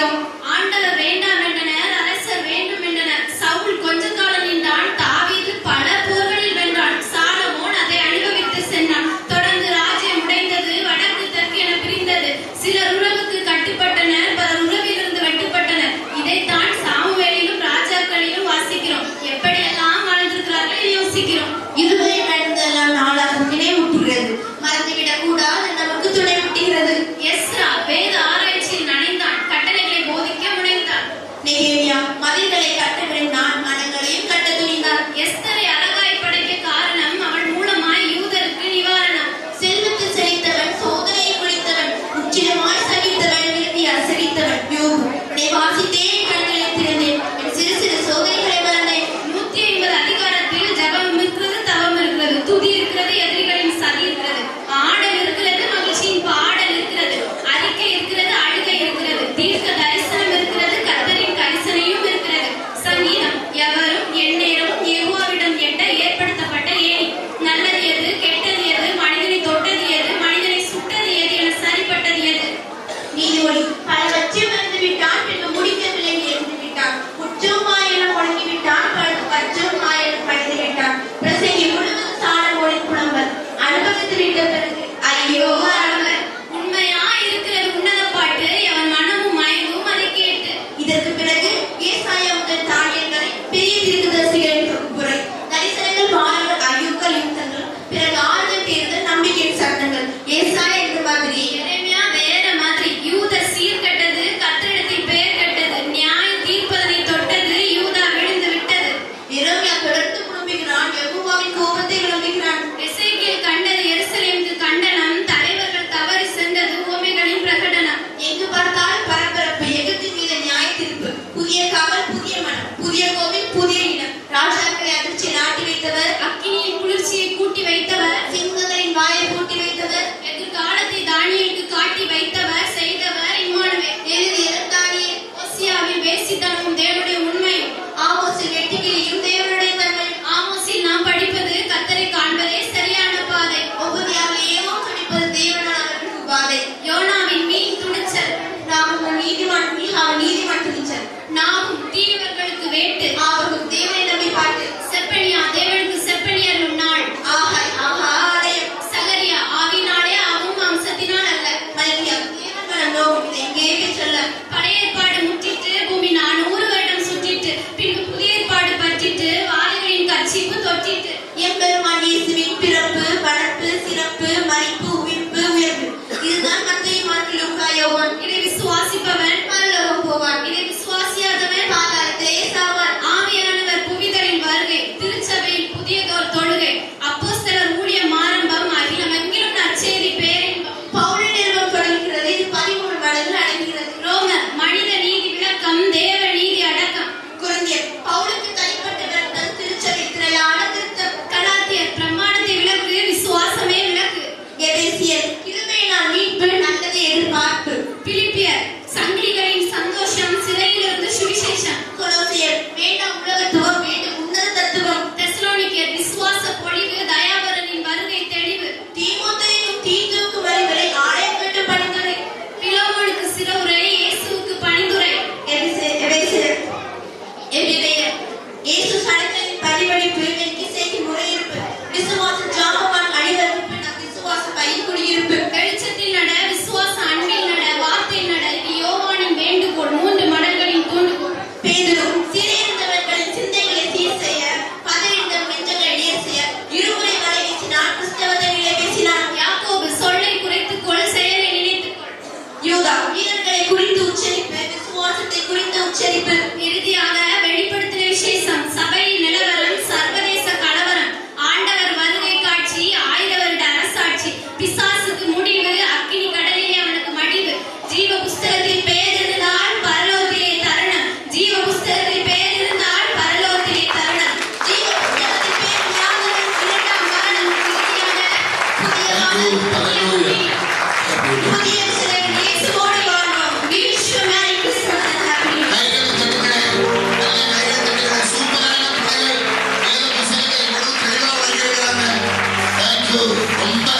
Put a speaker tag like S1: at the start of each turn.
S1: வாசிக்கிறோம். ஆண்டவர் வேண்டாம் என்றனர், அரசர் வேண்டும் என்றனர். சவுல் கொஞ்ச காலம் நின்றான், தாவீது பல போர்களில் வென்றான். சாலமோன் அதை அனுபவித்து சென்றான். தொடர்ந்து ராஜ்யம் உடைந்தது, வடக்கு தெற்கு என பிரிந்தது. சிலர் உறவுக்கு கட்டுப்பட்டனர், பலர் உறவிலிருந்து வெட்டுப்பட்டனர். இதைத்தான் சாமுவேலிலும் ராஜாக்களிலும் வாசிக்கிறோம். எப்படியெல்லாம் வாழ்ந்திருக்கிறார்கள் யோசிக்கிறோம்.
S2: இதுவரை நடந்ததெல்லாம் நாளாக நினைவூட்டுகிறது. மறந்துவிடக் கூடாது, நமக்கு துணைவூட்டுகிறது.
S1: எஸ்ரா வேத ஆராய்ச்சியில் நனைந்தான், கட்டளைகளை போதிக்க முனைந்தான்.
S2: நெகேமியா மதில்களை கட்ட விழுந்தான், மனங்களையும் கட்ட துணிந்தான்.
S1: எஸ்தரை அழகாய் படைக்க காரணம், அவள் மூலமாய் யூதருக்கு நிவாரணம்.
S2: செல்வத்தில் செழித்தவன், சோதனையை குளித்தவன், முற்றிலுமாய் சகித்தவன், இறுதியாய் செழித்தவன் யோபு. உன்னை வாசித்தேன், கண்களை திறந்தேன், என் சிறு சிறு சோதனைகளை மறந்தேன்.
S1: 150 அதிகாரத்தில் ஜெபம் இருக்கிறது, தவம் இருக்கிறது, துதி இருக்கிறது, எதிரிகளின் சதி இருக்கிறது, ஆடல் இருக்கிறது, மகிழ்ச்சியின் பாடல் இருக்கிறது, அறிக்கை இருக்கிறது, அழுகை இருக்கிறது, தீர்க்க தரிசனம் இருக்கிறது, கர்த்தரின் கரிசனையும் இருக்கிறது. சங்கீதம் எவரும் எந்நேரமும் யெகோவாவிடம் எட்ட ஏற்படுத்தப்பட்ட ஏணி. நல்லது எது, கெட்டது எது, மனிதனை தொட்டது எது, மனிதனை சுட்டது எது என சரிப்பட்டது எது?
S2: நீதிமொழி பலவற்றையும் மறந்து விட்டான், பின்பு முடிக்கவில்லை இருந்து விட்டான். முற்றும் மாயென முழங்கி விட்டான், பற்றும் மாயென படைத்து விட்டான். பிரசங்கி முழுவதும் சாலமோனின் புலம்பல். அனுபவித்து விட்ட பிறகு ஐயோ அரவர்.
S1: உண்மையா இருக்கிறது உன்னத பாட்டு, அவன் மனமும் மயங்கும் அதை கேட்டு.
S2: இதற்கு பிறகு ஏசாயா முதல் தானியேல் வரை பெரிய தீர்க்கதரிசிகளின் தொகுப்புரை. தரிசனங்கள், பாடல்கள், ஐயோக்கள், யுத்தங்கள், பிறகு ஆறுதல், தேர்தல், நம்பிக்கையின் சட்டங்கள். ஏசாயா என்ற மாதிரி,
S1: எரேமியா வேற மாதிரி. யூதர் சீர்கெட்டது, கர்த்தரிடத்தில் பெயர் கெட்டது, நியாயம் தீர்ப்பதனை தொட்டது, யூதா விழுந்து விட்டது.
S2: எரேமியா தொடர்ந்து புலம்புகிறான், யெகோவாவின் கோபத்தை விளம்புகிறான்.
S1: எசேக்கியேல் கண்டது எருசலேமுக்கு கண்டனம், தலைவர்கள் தவறி சென்றது, உவமைகளின் பிரகடனம்.
S2: எங்கு பார்த்தாலும் பரபரப்பு, எகிப்தின் மீது நியாய தீர்ப்பு. புதிய காவல், புதிய மனம், புதிய கோவில், புதிய இனம். ராஜாக்களை அதிர்ச்சியில் ஆட்டி வைத்தவர்,
S1: அக்கினியின் குளிர்ச்சியை கூட்டி வைத்தவர்,
S2: சிங்கங்களின் வாயை பூட்டி வைத்தவர்,
S1: எதிர்காலத்தை தானியேலுக்கு காட்டி வைத்தவர், செய்தவர் இம்மானுவேல்.
S2: எழுதியவர் தானியேல்.
S1: ஓசியாவில் வேசித்தனமும் தேவனுடைய உண்மையும்,
S2: ஆமோஸில் வெட்டுக்கிளியும் தேவனுடைய தன்மையும்.
S1: ஆமோஸில் நாம் படிப்பது கர்த்தரை காண்பதே சரியான பாதை.
S2: ஒவ்வொருவரையும் ஏவோ துடிப்பது தேவனால் அவர்களுக்கு பாதை.
S1: யோனாவின் மீன் துணிச்சல்,
S2: நாமும் நீதிமான் அவன் நீதிமான் துணிச்சல்.
S1: நாமும் தீயவர்களுக்கு வேட்டு,
S2: அவர்கள் தேவனை நம்பி பாட்டு.
S1: செப்பனியா தேவனுக்கு செப்பனியரும் நாள்.
S2: ஆகாய் ஆஹா ஆலயம்.
S1: சகரியா ஆவினாலே, ஆவும் மாம்சத்தினால் அல்ல.
S2: மல்கியா தேவன் மனம் நோகும், இதை எங்கே சொல்ல.
S1: பழைய ஏற்பாடு முற்றிட்டு, பூமி 400 வருடம் சுற்றிட்டு, பின்பு புதிய ஏற்பாடு பற்றிட்டு, வாலிகளின் கர்ச்சீப்பு தொற்றிட்டு.
S2: எம்பெருமான் இயேசுவின் பிறப்பு, வளர்ப்பு, சிறப்பு, மரிப்பு, உயிர்ப்பு, உயர்வு. இதுதான் மத்தேயு, மார்க்கு, லூக்கா, யோவான்.
S1: இதை விசுவாசிப்பவன்
S2: பரலோகம் போவான்,
S1: இதை விசுவாசியாதவன்
S2: பாதாளத்திலே சாவான்.
S1: ஆவியானவர் புவிதலின் வருகை, திருச்சபையில் புதியதோர் தொழுகை, அப்போஸ்தலர் ஊழியம் ஆரம்பம், அகிலமெங்கிலும் நற்செய்தி பேரின்பம்.
S2: பவுல் நிறுவனம் தொடங்குகிறது, இது 13 மடங்கு அடங்குகிறது.
S1: ரோமர் மனித நீதி விளக்கம், தேவ நீதி அடக்கம்.
S2: கொரிந்தியர் பவுலுக்கு தனிப்பட்ட விளக்கம், திருச்சபை திரளான திருத்தம்.
S1: கலாத்தியர் பிரமாணத்தை விளக்கு, விசுவாசமே விளக்கு.
S2: எபேசியர் கிருபையினால் மீட்பு, நல்லதை எதிர்பார்ப்பு.
S1: பிலிப்பியர் சங்கிலிகளின் சந்தோஷம், சிறையிலிருந்து சுவிசேஷம்.
S2: கொலோசியர் வேண்டாம் உலகத்துவம், வேண்டும் உன்னத தத்துவம்.
S1: தெசலோனிக்கேயர் விசுவாச பொழிவு, தயாபரனின் வருகை தெளிவு.
S2: தீமோத்தேயுவும் தீத்துவுக்கும் வழிவரை ஆலயம் கட்டும் பணித்துறை.
S1: பிலோமோனுக்கு சிறவுரை, இயேசுவுக்கு பணிந்துரை.
S2: எபேசியர் எபிரேயர் இயேசு சடங்களின் பதிவடிப்பு, மெல்கிசேக்கு முறையிருப்பு, விசுவாச ஜாமவான் அணிவகுப்பு, நம் விசுவாச பயிர் குடியிருப்பு.
S1: வெளிச்சத்தில் நட, விசுவாச அன்பில் நட, வார்த்தை நட. இது யோவானின் வேண்டுகோள், 3 மடல்களின் தூண்டுகோள்.
S2: பேதுரு சிறையிருந்தவர்களின் சிந்தைகளை சீர் செய்ய, பதறிந்த நெஞ்சங்களை நேர் செய்ய, இருமுறை வலை வீசினான், கிறிஸ்தவத்தை நிலை பேசினான்.
S1: யாக்கோபு சொல்லை குறைத்துக்கொள், செயலை நினைத்துக்கொள்.
S2: யூதா வீரர்களை குறித்து உச்சரிப்பு, விசுவாசத்தை குறித்து உச்சரிப்பு.
S1: இறுதியாக வெளிப்படுத்தின விசேஷம், சபையின் நிலவரம், சர்வதேச கலவரம், ஆண்டவர் வருகை காட்சி, 1000 வருட அரசாட்சி, பிசாசுக்கு முடிவு, அக்கினி கடலிலே அவனுக்கு மடிவு. ஜீவ புஸ்தகத்தில் பெயர் இருந்தால் பரலோகத்திலே தருணம், ஜீவ புஸ்தகத்தில் பெயர் இருந்தால் பரலோகத்திலே தருணம்.
S2: ஜீவ புஸ்தகத்தில் பெயர் இல்லாதவன் இரண்டாம் மரணம். புதிய சிலர் இயேசுவோடு வாழ்வோம். Wish you Merry Christmas and Happy New Year.
S3: ரொம்ப